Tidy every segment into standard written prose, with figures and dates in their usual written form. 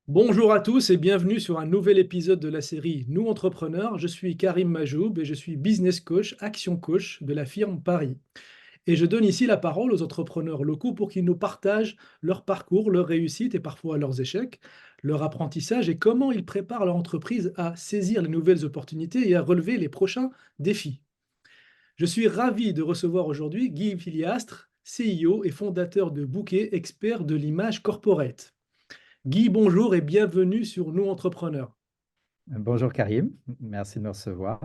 Bonjour à tous et bienvenue sur un nouvel épisode de la série Nous Entrepreneurs. Je suis Karim Majoub et je suis business coach, action coach de la firme Paris. Et je donne ici la parole aux entrepreneurs locaux pour qu'ils nous partagent leur parcours, leurs réussites et parfois leurs échecs, leur apprentissage et comment ils préparent leur entreprise à saisir les nouvelles opportunités et à relever les prochains défis. Je suis ravi de recevoir aujourd'hui Guy Filiastre, CIO et fondateur de Bouquet, expert de l'image corporate. Guy, bonjour et bienvenue sur Nous Entrepreneurs. Bonjour Karim, merci de me recevoir.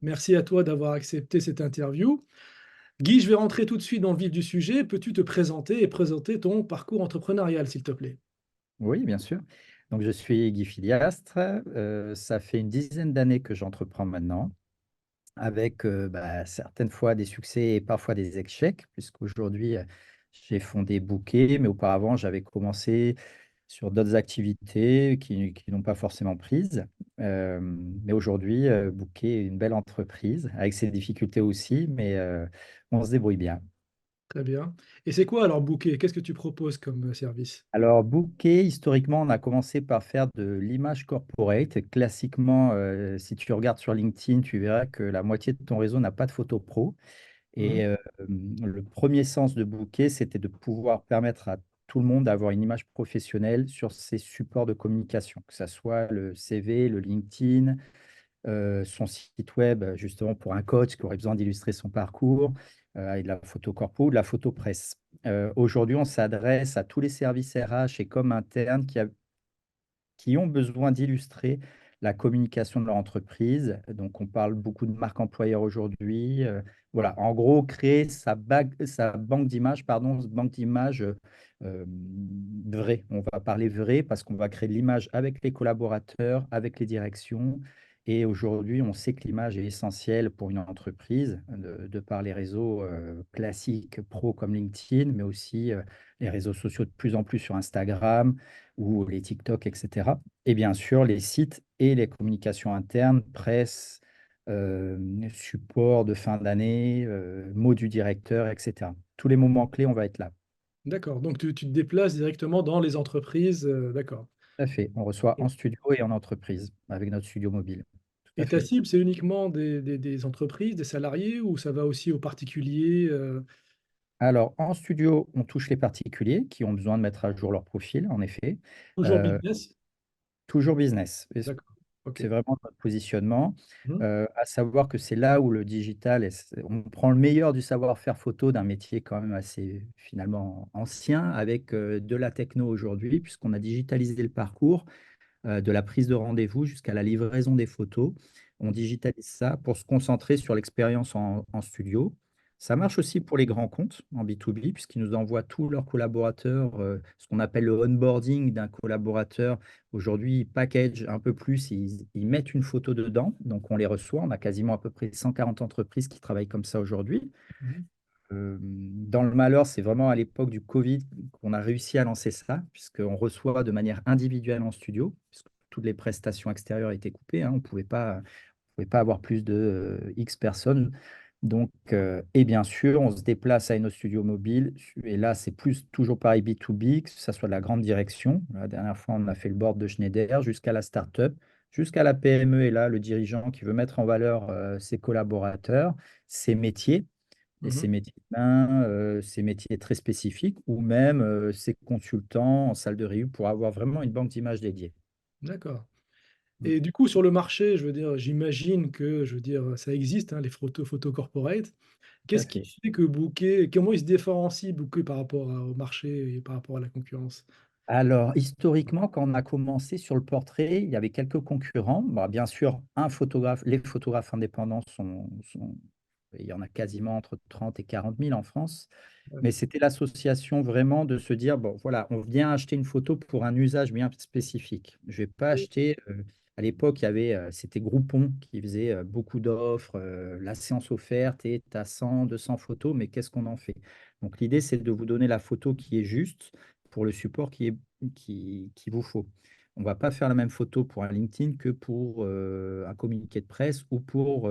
Merci à toi d'avoir accepté cette interview. Guy, je vais rentrer tout de suite dans le vif du sujet. Peux-tu te présenter et présenter ton parcours entrepreneurial, s'il te plaît? Oui, bien sûr. Donc, je suis Guy Filiastre. Ça fait une dizaine d'années que j'entreprends maintenant, avec certaines fois des succès et parfois des échecs, puisqu'aujourd'hui, j'ai fondé Bouquet, mais auparavant, j'avais commencé sur d'autres activités qui n'ont pas forcément prise. Mais aujourd'hui, Bouquet est une belle entreprise, avec ses difficultés aussi, mais on se débrouille bien. Très bien. Et c'est quoi alors Bouquet? Qu'est-ce que tu proposes comme service? Alors, Bouquet, historiquement, on a commencé par faire de l'image corporate. Classiquement, si tu regardes sur LinkedIn, tu verras que la moitié de ton réseau n'a pas de photo pro. Mhm, Et le premier sens de Bouquet, c'était de pouvoir permettre à tout le monde d'avoir une image professionnelle sur ses supports de communication, que ce soit le CV, le LinkedIn, son site web, justement pour un coach qui aurait besoin d'illustrer son parcours, avec de la photo corpo ou de la photo presse. Aujourd'hui, on s'adresse à tous les services RH et comme internes qui ont besoin d'illustrer la communication de leur entreprise. Donc, on parle beaucoup de marque employeur aujourd'hui. Voilà, en gros, créer sa banque d'images, pardon, banque d'images vraie. On va parler vrai parce qu'on va créer de l'image avec les collaborateurs, avec les directions. Et aujourd'hui, on sait que l'image est essentielle pour une entreprise, de par les réseaux classiques pro comme LinkedIn, mais aussi les réseaux sociaux de plus en plus sur Instagram, ou les TikTok, etc. Et bien sûr, les sites et les communications internes, presse, support de fin d'année, mots du directeur, etc. Tous les moments clés, on va être là. d'accord. Donc tu te déplaces directement dans les entreprises. D'accord. Tout à fait. On reçoit Et, en studio et en entreprise avec notre studio mobile. Tout à et ta fait. cible, c'est uniquement des entreprises, des salariés ou ça va aussi aux particuliers? Alors, en studio, on touche les particuliers qui ont besoin de mettre à jour leur profil, en effet. Toujours Euh, business? Toujours business. D'accord. OK. C'est vraiment notre positionnement, Mhm, à savoir que c'est là où le digital on prend le meilleur du savoir-faire photo d'un métier quand même assez finalement ancien avec, de la techno aujourd'hui puisqu'on a digitalisé le parcours, de la prise de rendez-vous jusqu'à la livraison des photos. On digitalise ça pour se concentrer sur l'expérience en studio. Ça marche aussi pour les grands comptes en B2B, puisqu'ils nous envoient tous leurs collaborateurs, ce qu'on appelle le onboarding d'un collaborateur. Aujourd'hui, ils packagent un peu plus, ils mettent une photo dedans, donc on les reçoit. On a quasiment à peu près 140 entreprises qui travaillent comme ça aujourd'hui. mhm. Dans le malheur, c'est vraiment à l'époque du Covid qu'on a réussi à lancer ça, puisqu'on reçoit de manière individuelle en studio, puisque toutes les prestations extérieures étaient coupées, hein, on pouvait pas avoir plus de X personnes. Donc, et bien sûr, on se déplace à nos studios mobiles. Et là, c'est plus toujours pareil B2B, que ce soit de la grande direction. La dernière fois, on a fait le board de Schneider jusqu'à la start-up, jusqu'à la PME. Et là, le dirigeant qui veut mettre en valeur ses collaborateurs, ses métiers et Mhm. ces métiers de main, ces métiers très spécifiques, ou même ces consultants en salle de réunion pour avoir vraiment une banque d'images dédiée. D'accord. Mm. Et du coup, sur le marché, je veux dire, j'imagine que, je veux dire, ça existe, hein, les photos corporate. Tout à Qu'est-ce qui fait. fait que Bouquet, comment il se différencie Bouquet par rapport au marché et par rapport à la concurrence? Alors, historiquement, quand on a commencé sur le portrait, il y avait quelques concurrents. Bah, bien sûr, les photographes indépendants il y en a quasiment entre 30 et 40 000 en France. Ouais. Mais c'était l'association vraiment de se dire, bon, voilà, on vient acheter une photo pour un usage bien spécifique. Je vais pas acheter, à l'époque, c'était Groupon qui faisait beaucoup d'offres, la séance offerte et tu as 100, 200 photos, mais qu'est-ce qu'on en fait? Donc l'idée, c'est de vous donner la photo qui est juste pour le support qui vous faut. On va pas faire la même photo pour un LinkedIn que pour un communiqué de presse ou pour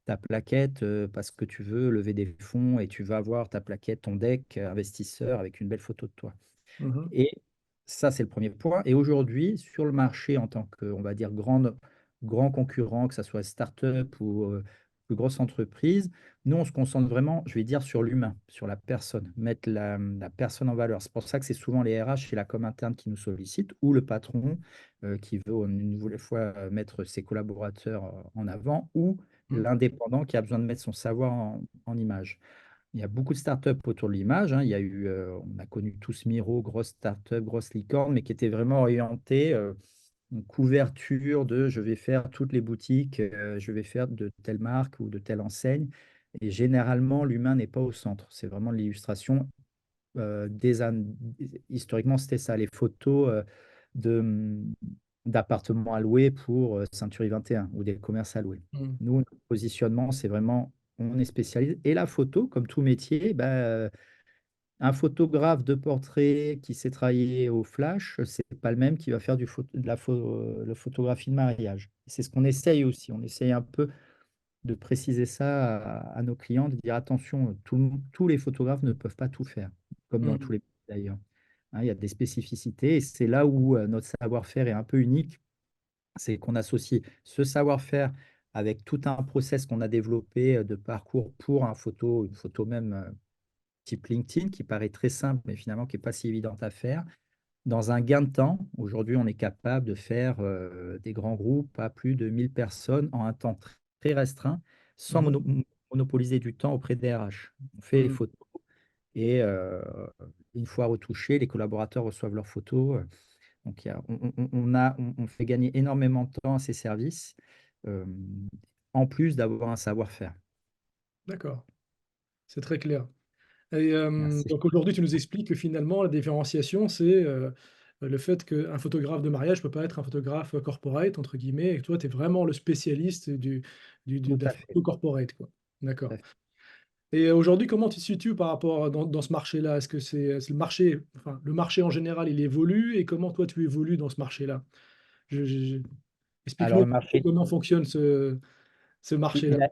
ta plaquette parce que tu veux lever des fonds et tu vas avoir ta plaquette, ton deck investisseur avec une belle photo de toi. Mhm. Et Ça, c'est le premier point. Et aujourd'hui, sur le marché, en tant que, on va dire, grand concurrent, que ce soit start-up ou plus grosse entreprise, nous, on se concentre vraiment, je vais dire, sur l'humain, sur la personne, mettre la personne en valeur. C'est pour ça que c'est souvent les RH et la com interne qui nous sollicitent, ou le patron qui veut une nouvelle fois mettre ses collaborateurs en avant, ou Mm. l'indépendant qui a besoin de mettre son savoir en image. Il y a beaucoup de startups autour de l'image, hein. Il y a eu, on a connu tous Miro, grosse startup, grosse licorne, mais qui était vraiment orientée une couverture de je vais faire toutes les boutiques, je vais faire de telle marque ou de telle enseigne. Et généralement, l'humain n'est pas au centre. C'est vraiment l'illustration. Historiquement, c'était ça, les photos de, d'appartements à louer pour Century 21 ou des commerces à louer. Mm. Nous, notre positionnement, c'est vraiment, on est spécialisé. Et la photo, comme tout métier, un photographe de portrait qui s'est travaillé au flash, c'est pas le même qui va faire la photographie de mariage. C'est ce qu'on essaye aussi. On essaye un peu de préciser ça à nos clients, de dire attention, tous les photographes ne peuvent pas tout faire, comme dans tous Mm. les pays d'ailleurs. Hein, il y a des spécificités et c'est là où notre savoir-faire est un peu unique, c'est qu'on associe ce savoir-faire avec tout un process qu'on a développé de parcours pour une photo même type LinkedIn, qui paraît très simple, mais finalement qui n'est pas si évidente à faire. Dans un gain de temps, aujourd'hui, on est capable de faire des grands groupes à plus de 1000 personnes en un temps très restreint, sans Mhm. monopoliser du temps auprès des RH. On fait les Mm. photos et une fois retouchées, les collaborateurs reçoivent leurs photos. Donc, on fait gagner énormément de temps à ces services, euh, en plus d'avoir un savoir-faire. D'accord, c'est très clair. Et Merci. donc aujourd'hui, tu nous expliques que finalement, la différenciation, c'est le fait qu'un photographe de mariage ne peut pas être un photographe corporate, entre guillemets, et que toi, tu es vraiment le spécialiste Tout de la à fait. photo corporate, quoi. Tout D'accord. à fait. Et aujourd'hui, comment tu te situes par rapport dans ce marché-là? Est-ce que c'est le marché, enfin, le marché en général, il évolue, et comment toi, tu évolues dans ce marché-là? Alors, Explique-nous un le peu marché, comment fonctionne ce il marché-là. il a,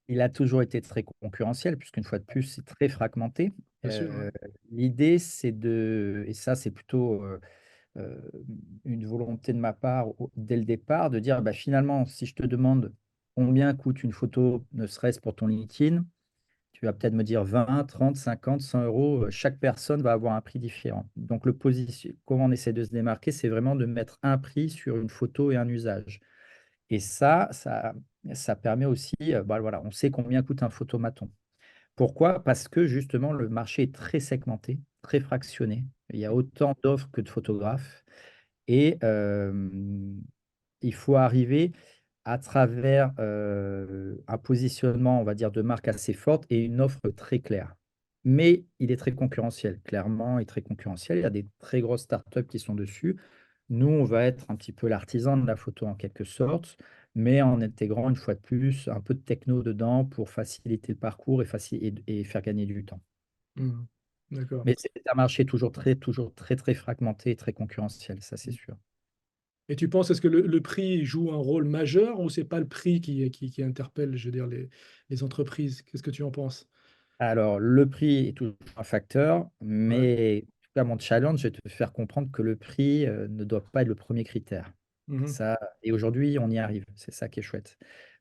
il a toujours été très concurrentiel, puisqu'une fois de plus, c'est très fragmenté. Bien sûr, ouais. L'idée, et ça, c'est plutôt euh, une volonté de ma part dès le départ, de dire, bah, finalement, si je te demande combien coûte une photo, ne serait-ce pour ton LinkedIn, tu vas peut-être me dire 20, 30, 50, 100 euros. Chaque personne va avoir un prix différent. Donc, comment on essaie de se démarquer, c'est vraiment de mettre un prix sur une photo et un usage. Et ça permet aussi, bah, voilà, on sait combien coûte un photomaton. Pourquoi? Parce que justement, le marché est très segmenté, très fractionné. Il y a autant d'offres que de photographes. Et il faut arriver à travers un positionnement, on va dire, de marque assez forte et une offre très claire. Mais il est très concurrentiel, clairement, il est très concurrentiel. Il y a des très grosses startups qui sont dessus. Nous, on va être un petit peu l'artisan de la photo en quelque sorte, mais en intégrant une fois de plus un peu de techno dedans pour faciliter le parcours et faire gagner du temps. Mhm. D'accord. Mais c'est un marché toujours très, très fragmenté et très concurrentiel, ça c'est sûr. Et tu penses, est-ce que le prix joue un rôle majeur ou c'est pas le prix qui interpelle, je veux dire, les entreprises? Qu'est-ce que tu en penses? Alors, le prix est toujours un facteur, Ouais. mais en tout cas, mon challenge, c'est de te faire comprendre que le prix ne doit pas être le premier critère. Mhm. Ça, et aujourd'hui, on y arrive. C'est ça qui est chouette.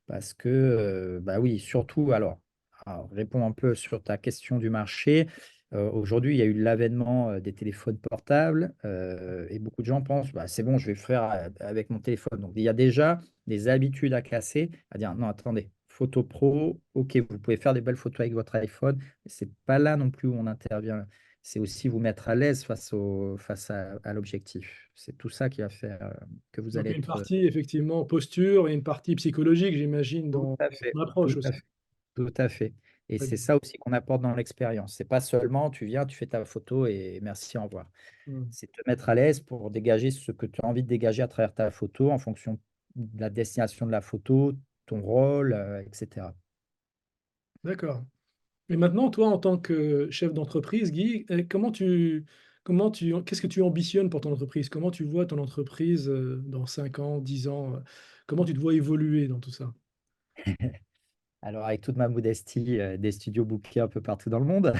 Parce que, bah oui, surtout, alors, réponds un peu sur ta question du marché. Aujourd'hui, il y a eu l'avènement des téléphones portables et beaucoup de gens pensent, bah, c'est bon, je vais faire avec mon téléphone. Donc, il y a déjà des habitudes à casser, à dire, non, attendez, photo pro, ok, vous pouvez faire des belles photos avec votre iPhone, mais c'est pas là non plus où on intervient. C'est aussi vous mettre à l'aise face à l'objectif. C'est tout ça qui va faire que vous Donc allez une être partie effectivement posture et une partie psychologique, j'imagine, tout dans à ton fait, approche tout à aussi. fait, tout à fait. Et Très c'est bien. ça aussi qu'on apporte dans l'expérience. C'est pas seulement tu viens, tu fais ta photo et merci, au revoir. Mhm. C'est te mettre à l'aise pour dégager ce que tu as envie de dégager à travers ta photo en fonction de la destination de la photo, ton rôle, etc. D'accord. Et maintenant, toi, en tant que chef d'entreprise, Guy, qu'est-ce que tu ambitionnes pour ton entreprise? Comment tu vois ton entreprise dans 5 ans, 10 ans? Comment tu te vois évoluer dans tout ça? Alors, avec toute ma modestie, des studios bookés un peu partout dans le monde.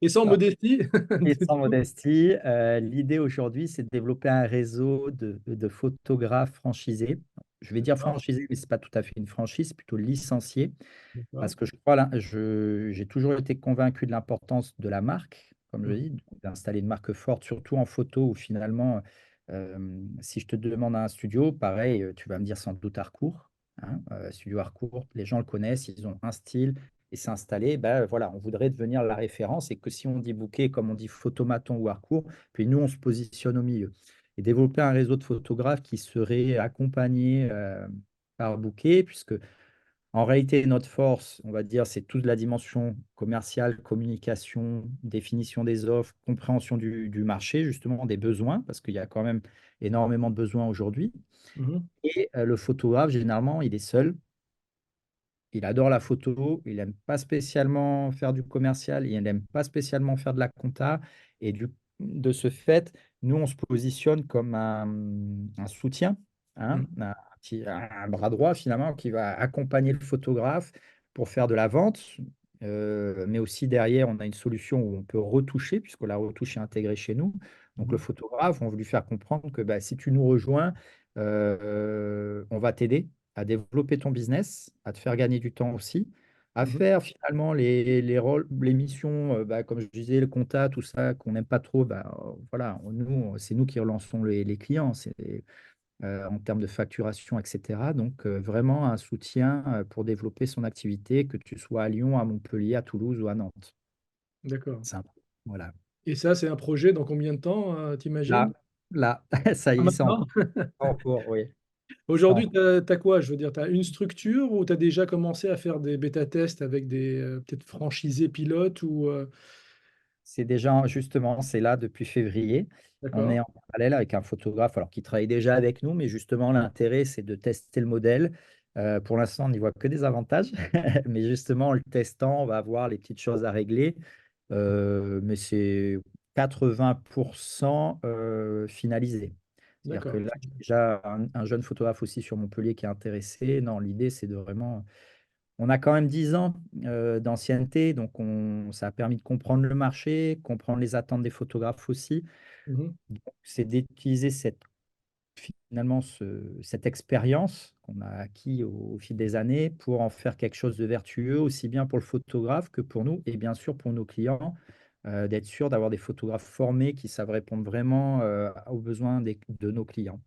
Et sans modestie, Et du sans coup. modestie, l'idée aujourd'hui, c'est de développer un réseau de photographes franchisés. Je vais dire D'accord, franchisés, mais ce n'est pas tout à fait une franchise, c'est plutôt licenciés, d'accord. parce que je crois, là, j'ai toujours été convaincu de l'importance de la marque, comme je Mhm, dis, d'installer une marque forte, surtout en photo, où finalement, si je te demande un studio, pareil, tu vas me dire sans doute Harcourt, hein, studio Harcourt, les gens le connaissent, ils ont un style, et s'installer, ben, voilà, on voudrait devenir la référence et que si on dit bouquet, comme on dit photomaton ou Harcourt, puis nous, on se positionne au milieu. Et développer un réseau de photographes qui serait accompagné par bouquet, puisque en réalité, notre force, on va dire, c'est toute la dimension commerciale, communication, définition des offres, compréhension du marché, justement, des besoins, parce qu'il y a quand même énormément de besoins aujourd'hui. mhm, Et le photographe, généralement, il est seul. Il adore la photo, il n'aime pas spécialement faire du commercial, il n'aime pas spécialement faire de la compta. Et de ce fait, nous, on se positionne comme un soutien, hein, mhm, un bras droit finalement qui va accompagner le photographe pour faire de la vente. Mais aussi derrière, on a une solution où on peut retoucher, puisque la retouche est intégrée chez nous. Donc le mhm, photographe, on veut lui faire comprendre que bah, si tu nous rejoins, on va t'aider à développer ton business, à te faire gagner du temps aussi, à mhm. faire finalement les rôles, les missions, bah, comme je disais, le compta, tout ça, qu'on n'aime pas trop, bah, voilà, nous, c'est nous qui relançons les clients, en termes de facturation, etc. Donc, vraiment un soutien pour développer son activité, que tu sois à Lyon, à Montpellier, à Toulouse ou à Nantes. D'accord. C'est un- Voilà. Et ça, c'est un projet dans combien de temps, t'imagines? Là, ça Ah, y est, c'est maintenant? en cours, oui. C'est en Aujourd'hui, tu as quoi? Je veux dire, tu as une structure ou tu as déjà commencé à faire des bêta-tests avec des peut-être franchisés pilotes ou C'est déjà, justement, c'est là depuis février. On est d'accord. en parallèle avec un photographe alors, qui travaille déjà avec nous, mais justement, l'intérêt, c'est de tester le modèle. Pour l'instant, on n'y voit que des avantages, mais justement, en le testant, on va voir les petites choses à régler. Mais c'est 80% finalisé. C'est-à-dire que D'accord. là, j'ai déjà un jeune photographe aussi sur Montpellier qui est intéressé. Non, l'idée, c'est de vraiment on a quand même 10 ans d'ancienneté, donc ça a permis de comprendre le marché, comprendre les attentes des photographes aussi. Mhm, Donc, c'est d'utiliser finalement cette expérience qu'on a acquis au fil des années pour en faire quelque chose de vertueux, aussi bien pour le photographe que pour nous, et bien sûr pour nos clients, d'être sûr d'avoir des photographes formés qui savent répondre vraiment aux besoins de nos clients.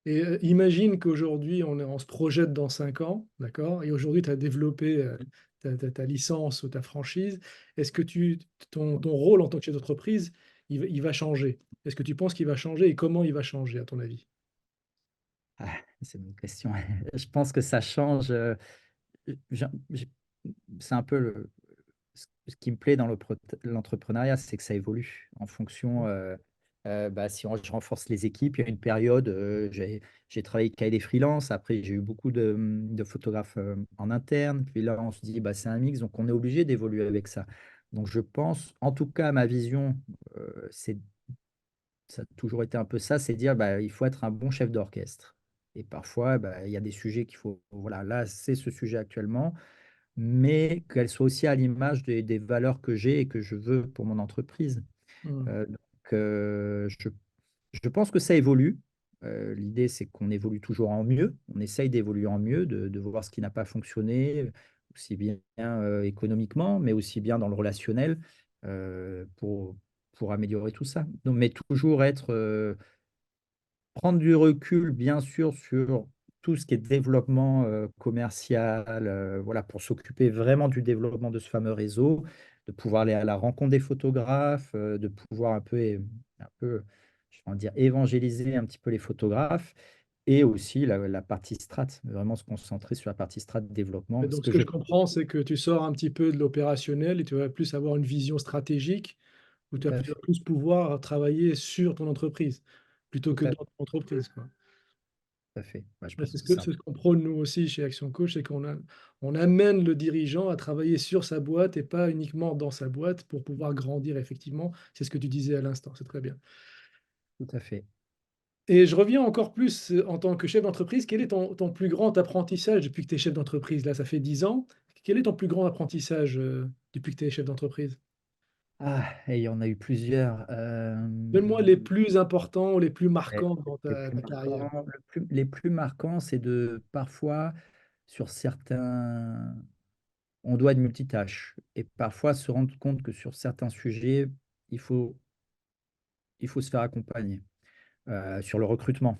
et imagine qu'aujourd'hui, on se projette dans 5 ans, d'accord? Et aujourd'hui, tu as développé ta licence ou ta franchise. Est-ce que ton rôle en tant que chef d'entreprise, il va changer? Est-ce que tu penses qu'il va changer et comment il va changer, à ton avis? Ah, c'est une bonne question. Je pense que ça change. J'ai- j'ai- c'est un peu ce qui me plaît dans l'entrepreneuriat, c'est que ça évolue en fonction. Bah, si je renforce les équipes, il y a une période, j'ai travaillé avec des freelances, après j'ai eu beaucoup de photographes en interne, puis là on se dit bah, c'est un mix, donc on est obligé d'évoluer avec ça. Donc je pense, en tout cas, ma vision, ça a toujours été un peu ça, c'est dire bah, il faut être un bon chef d'orchestre. Et parfois, bah, il y a des sujets qu'il faut. Voilà, là, c'est ce sujet actuellement, mais qu'elle soit aussi à l'image des valeurs que j'ai et que je veux pour mon entreprise. Hmm. Donc, je pense que ça évolue. L'idée, c'est qu'on évolue toujours en mieux. On essaye d'évoluer en mieux, de voir ce qui n'a pas fonctionné, aussi bien économiquement, mais aussi bien dans le relationnel, pour améliorer tout ça. Donc, mais toujours prendre du recul, bien sûr, sur tout ce qui est développement commercial, voilà, pour s'occuper vraiment du développement de ce fameux réseau, de pouvoir aller à la rencontre des photographes, de pouvoir un peu, je vais en dire, évangéliser un petit peu les photographes, et aussi la partie strat, vraiment se concentrer sur la partie strat de Et développement, ce donc, ce que que je je comprends, c'est que tu sors un petit peu de l'opérationnel et tu vas plus avoir une vision stratégique où tout tu à vas fait, plus pouvoir travailler sur ton entreprise plutôt tout que à, dans ton entreprise, quoi. tout à fait. Ouais, je Ouais, pense que c'est ça. ce qu'on prône nous aussi chez Action Coach, c'est on amène le dirigeant à travailler sur sa boîte et pas uniquement dans sa boîte pour pouvoir grandir effectivement. C'est ce que tu disais à l'instant, c'est très bien. Tout à fait. Et je reviens encore plus en tant que chef d'entreprise, quel est ton plus grand apprentissage depuis que tu es chef d'entreprise? Là, ça fait 10 ans. Quel est ton plus grand apprentissage depuis que tu es chef d'entreprise? Ah, et il y en a eu plusieurs. Donne-moi les plus importants ou les plus Ouais, marquants dans les plus ta carrière. marquants, les plus marquants, c'est de parfois, sur certains, on doit être multitâche. Et parfois se rendre compte que sur certains sujets, il faut, il faut se faire accompagner. Sur le recrutement,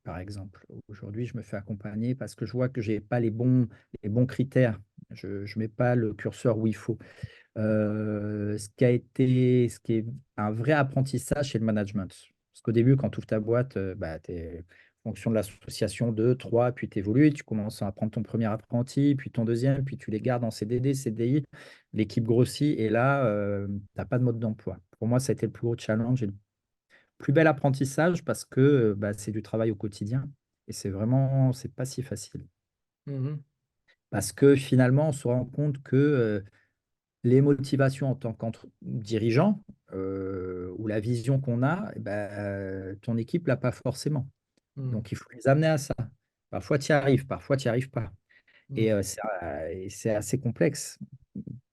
par exemple. Aujourd'hui, je me fais accompagner parce que je vois que je n'ai pas les bons critères. Je ne mets pas le curseur où il faut. Ce qui est un vrai apprentissage, c'est le management. Parce qu'au début, quand tu ouvres ta boîte, bah, tu es en fonction de l'association 2, 3, puis tu évolues, tu commences à prendre ton premier apprenti, puis ton deuxième, puis tu les gardes en CDD, CDI, l'équipe grossit, et là, tu n'as pas de mode d'emploi. Pour moi, ça a été le plus gros challenge et le plus bel apprentissage parce que bah, c'est du travail au quotidien, et c'est pas si facile. Mhm. Parce que finalement, on se rend compte que les motivations en tant qu'entre dirigeant ou la vision qu'on a, eh ben, ton équipe l'a pas forcément. Mhm. Donc, il faut les amener à ça. Parfois, tu y arrives, parfois, tu n'y arrives pas. Mhm. Et c'est assez complexe.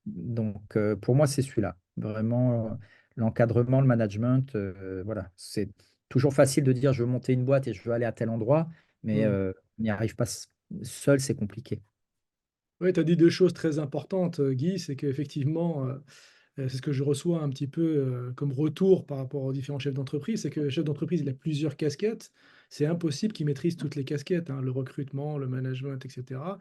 Donc, pour moi, c'est celui-là. Vraiment, l'encadrement, le management, voilà. C'est toujours facile de dire je veux monter une boîte et je veux aller à tel endroit, mais Mhm. on n'y arrive pas seul, c'est compliqué. Oui, tu as dit deux choses très importantes, Guy. C'est qu'effectivement, c'est ce que je reçois un petit peu comme retour par rapport aux différents chefs d'entreprise, c'est que le chef d'entreprise, il a plusieurs casquettes. C'est impossible qu'il maîtrise toutes les casquettes, hein, le recrutement, le management, etc.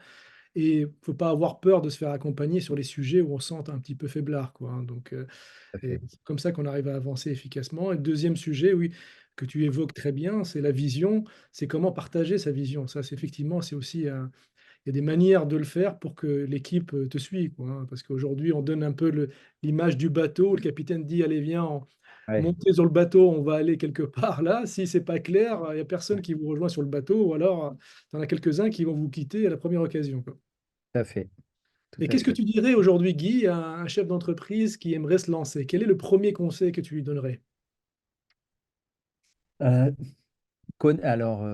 Et il ne faut pas avoir peur de se faire accompagner sur les sujets où on se sent un petit peu faiblard, quoi, hein. Donc, Tout à et fait. c'est comme ça qu'on arrive à avancer efficacement. Et le deuxième sujet, oui, que tu évoques très bien, c'est la vision. C'est comment partager sa vision. Ça, c'est effectivement, c'est aussi il y a des manières de le faire pour que l'équipe te suive, quoi, hein. Parce qu'aujourd'hui, on donne un peu l'image du bateau. Le capitaine dit, allez, viens, Ouais. montez sur le bateau, on va aller quelque part là. Si c'est pas clair, il n'y a personne qui vous rejoint sur le bateau, ou alors il y en a quelques-uns qui vont vous quitter à la première occasion, quoi. Tout à fait. Tout Et à qu'est-ce que fait. tu dirais aujourd'hui, Guy, à un chef d'entreprise qui aimerait se lancer? Quel est le premier conseil que tu lui donnerais? Euh, alors,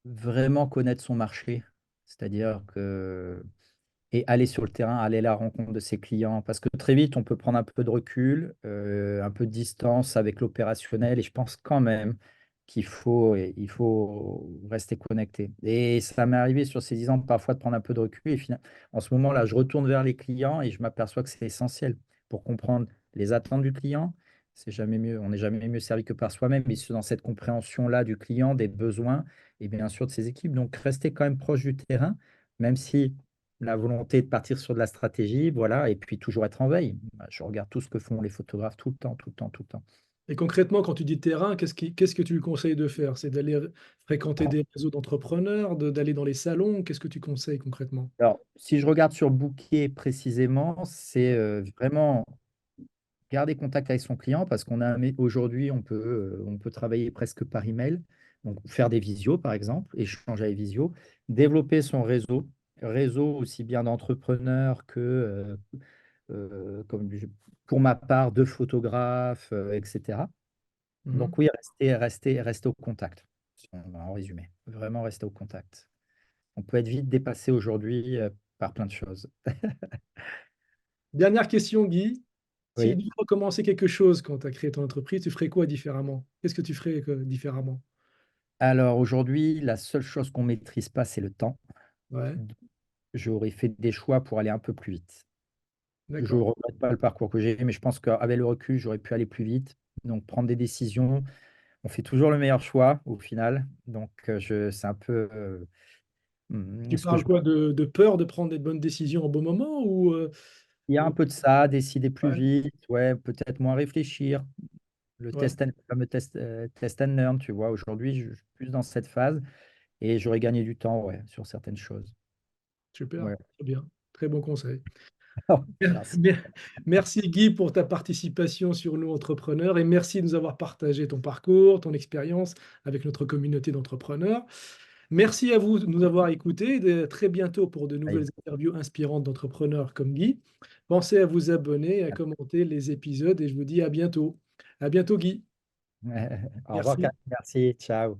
vraiment connaître son marché, c'est-à-dire que et aller sur le terrain, aller à la rencontre de ses clients, parce que très vite, on peut prendre un peu de recul, un peu de distance avec l'opérationnel, et je pense quand même il faut rester connecté. Et ça m'est arrivé sur ces 10 ans parfois de prendre un peu de recul, et en ce moment-là, je retourne vers les clients et je m'aperçois que c'est essentiel pour comprendre les attentes du client. C'est jamais mieux, on n'est jamais mieux servi que par soi-même, mais c'est dans cette compréhension-là du client, des besoins et bien sûr de ses équipes. Donc, rester quand même proche du terrain, même si la volonté de partir sur de la stratégie, voilà, et puis toujours être en veille. Bah, je regarde tout ce que font les photographes tout le temps, tout le temps, tout le temps. Et concrètement, quand tu dis terrain, qu'est-ce que tu lui conseilles de faire? C'est d'aller fréquenter des réseaux d'entrepreneurs, d'aller dans les salons? Qu'est-ce que tu conseilles concrètement? Alors, si je regarde sur Booking précisément, c'est vraiment garder contact avec son client parce aujourd'hui, on peut travailler presque par email, donc faire des visios par exemple, échanger avec visio, développer son réseau aussi bien d'entrepreneurs que pour ma part, de photographes, etc. Mhm. Donc oui, rester au contact, en résumé. Vraiment rester au contact. On peut être vite dépassé aujourd'hui par plein de choses. Dernière question, Guy. Si Oui. tu dois recommencer quelque chose quand tu as créé ton entreprise, tu ferais quoi différemment? Qu'est-ce que tu ferais différemment? Alors aujourd'hui, la seule chose qu'on ne maîtrise pas, c'est le temps. Ouais, J'aurais fait des choix pour aller un peu plus vite. Je ne d'accord. regrette pas le parcours que j'ai, mais je pense qu'avec le recul, j'aurais pu aller plus vite. Donc prendre des décisions, on fait toujours le meilleur choix au final. Donc c'est un peu Tu ce que parles je quoi de peur de prendre des bonnes décisions au bon moment ou Il y a un ou- peu de ça, décider plus ouais, vite, ouais, peut-être moins réfléchir. ouais, Le fameux test and learn, tu vois. Aujourd'hui, je suis plus dans cette phase et j'aurais gagné du temps, ouais, sur certaines choses. super, Ouais. très bien, très bon conseil. Merci. Mer- Merci Guy pour ta participation sur Nous Entrepreneurs et merci de nous avoir partagé ton parcours, ton expérience avec notre communauté d'entrepreneurs. Merci à vous de nous avoir écoutés et très bientôt pour de Allez. nouvelles interviews inspirantes d'entrepreneurs comme Guy. Pensez à vous abonner, à commenter les épisodes et je vous dis à bientôt. À bientôt Guy. Au revoir, Merci. Karine. Merci. Ciao.